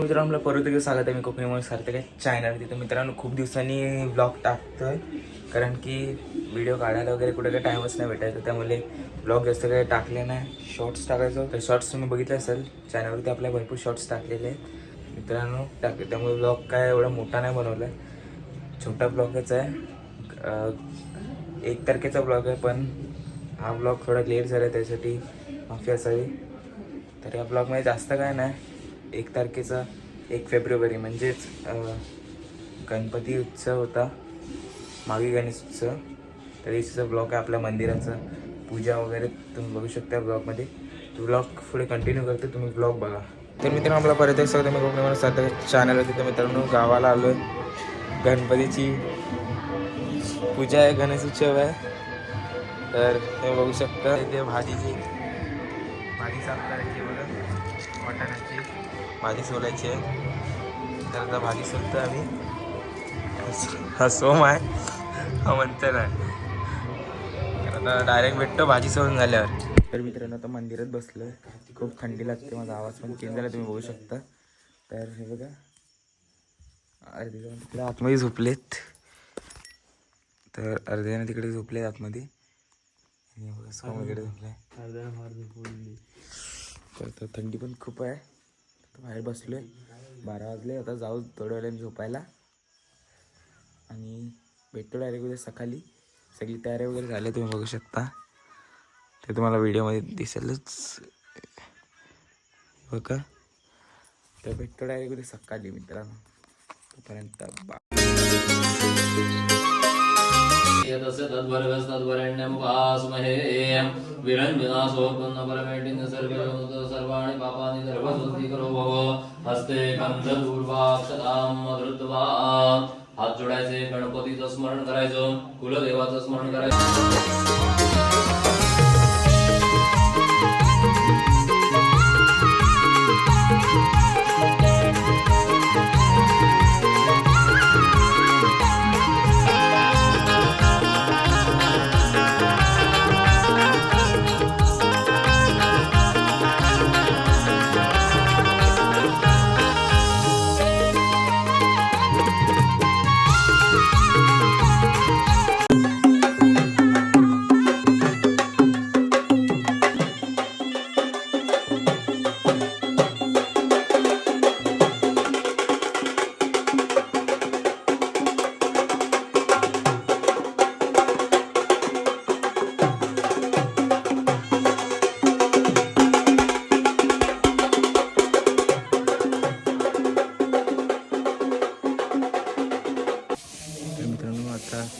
मित्रांनो आपलं परत एकदा स्वागत आहे. मी कोकणीमुळे सार्थक आहे चॅनलवरती. तर मित्रांनो खूप दिवसांनी ब्लॉग टाकतोय कारण की व्हिडिओ काढायला वगैरे कुठे काही टाईमच नाही भेटायचं, त्यामुळे ब्लॉग जास्त काही टाकले नाही. शॉर्ट्स टाकायचो तर शॉर्ट्स तुम्ही बघितले असेल चॅनलवरती, आपल्या भरपूर शॉर्ट्स टाकलेले आहेत मित्रांनो टाकले, त्यामुळे ब्लॉग काय एवढा मोठा नाही बनवला आहे, छोटा ब्लॉगच आहे. 1 तारखेचा ब्लॉग आहे, पण हा ब्लॉग थोडा लेट झाला आहे, त्यासाठी माफी असावी. तर या ब्लॉगमध्ये जास्त काय नाही. 1 तारखेचा 1 फेब्रुवारी म्हणजेच गणपती उत्सव होता, मागे गणेश उत्सव. तर याचा ब्लॉग आहे आपल्या मंदिराचा, पूजा वगैरे तुम्ही बघू शकता ब्लॉगमध्ये. तो ब्लॉग पुढे कंटिन्यू करतो, तुम्ही ब्लॉग बघा. तर मित्रांनो आपला परत एक सगळं मी कोकणी सारखं चॅनलवरती. तर मित्रांनो गावाला आलो आहे, गणपतीची पूजा आहे, गणेश उत्सव आहे. तर तुम्ही बघू शकता इथे भाजी साफ करायची बघा, वाटाण्याची भाजी सोलायची आहे. तर आता भाजी सोलतो आम्ही. हा सोम आहे, हा म्हणतो नाही. तर आता डायरेक्ट भेटतो भाजी सोलून झाल्यावर. तर मित्रांनो आता मंदिरात बसलो आहे, खूप थंडी लागते, माझा आवाज पण चेंज झाला तुम्ही बघू शकता. तर हे बघा अर्धे जण तिकडे आतमध्ये झोपलेत, तर अर्धे जण तिकडे झोपलेत आतमध्ये. सोम वगैरे झोपलाय, तर थंडी पण खूप आहे. बाहेर बसलोय, 12 वाजले. आता जाऊ थोड्या वेळाने झोपायला आणि भेटतो डायरेक्ट उद्या सकाळी. सगळी तयारी वगैरे झाली तुम्ही बघू शकता, ते तुम्हाला व्हिडिओमध्ये दिसेलच बघा. तर भेटतो डायरेक्ट उद्या सकाळी मित्रांनो, तोपर्यंत यतस्य तद्वर्गस्तद्वरेण्यमुपास्महे विरञ्जनासोत्पन्नपरमेटिं सर्वयोनितो सर्वाणि पापानि सर्वशुद्धीकरो भव. हस्ते कंठदूर्वाक्षतां धृत्वा हात जोडायचे, गणपतीचं स्मरण करायचं, कुलदेवाचं स्मरण करायचं.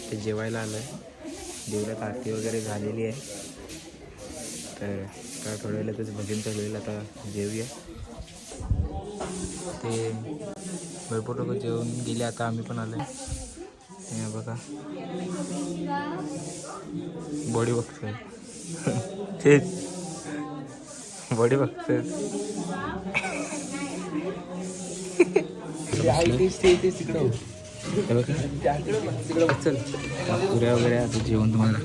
ते जेवायला आलं आहे, देवळात आरती वगैरे झालेली आहे. तर काय थोड्या वेळातच भजन चालू होईल, आता जेवूया. ते भरपूर लोक जेवून गेले, आता आम्ही पण आलो आहे. बघा बॉडी बघतोय तेच बॉडी बघतोय. चल पुऱ्या वगैरे आता जेवण तुम्हाला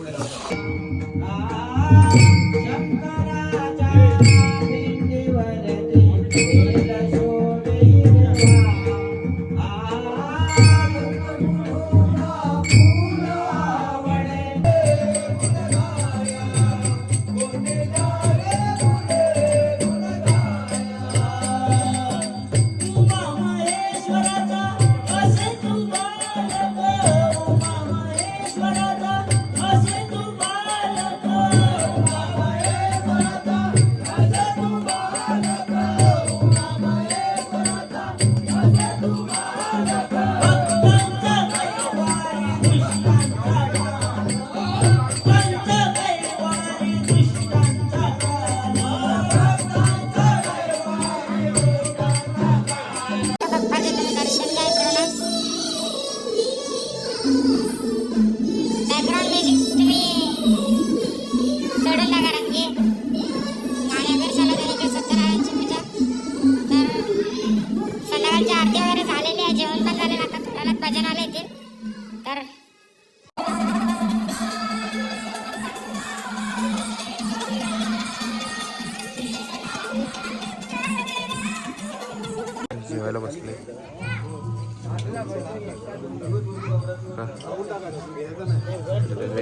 जेवायला बसले.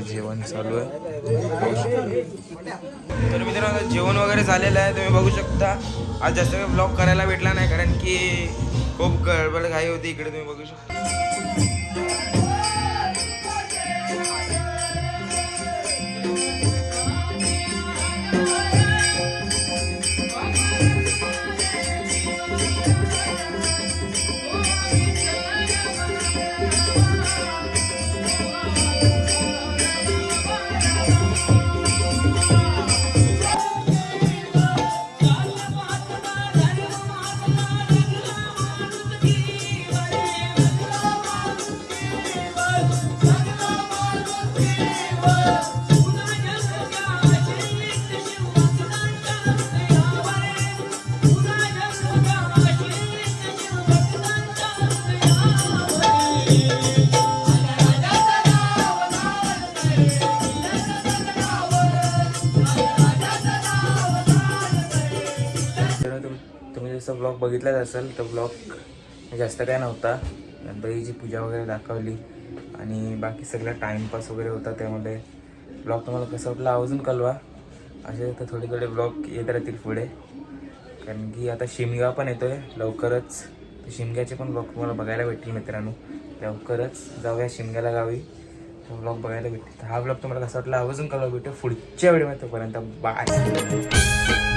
जेवण चालू आहे. तर मित्रांनो जेवण वगैरे झालेलं आहे, तुम्ही बघू शकता. आज जास्त काही ब्लॉग करायला भेटला नाही कारण की खूप गडबड घाई होती इकडे, तुम्ही बघू शकता. तुम्ही जसं ब्लॉग बघितलाच असेल तर ब्लॉग जास्त काय नव्हता. गणपतीची पूजा वगैरे दाखवली आणि बाकी सगळा टाईमपास वगैरे होता. त्यामुळे ब्लॉग तुम्हाला कसं वाटलं आवर्जून कळवा. असे तर थोडे ब्लॉग येत राहतील पुढे, कारण की आता शिमगा पण येतो आहे लवकरच. शिमग्याचे पण ब्लॉग तुम्हाला बघायला भेटतील मित्रांनो. लवकरच जाऊया शिमग्याला गावी, ब्लॉग बघायला भेटतील. हा ब्लॉग तुम्हाला कसा वाटला आवर्जून कळवा. भेटू पुढच्या व्हिडिओमध्ये. तोपर्यंत बाय.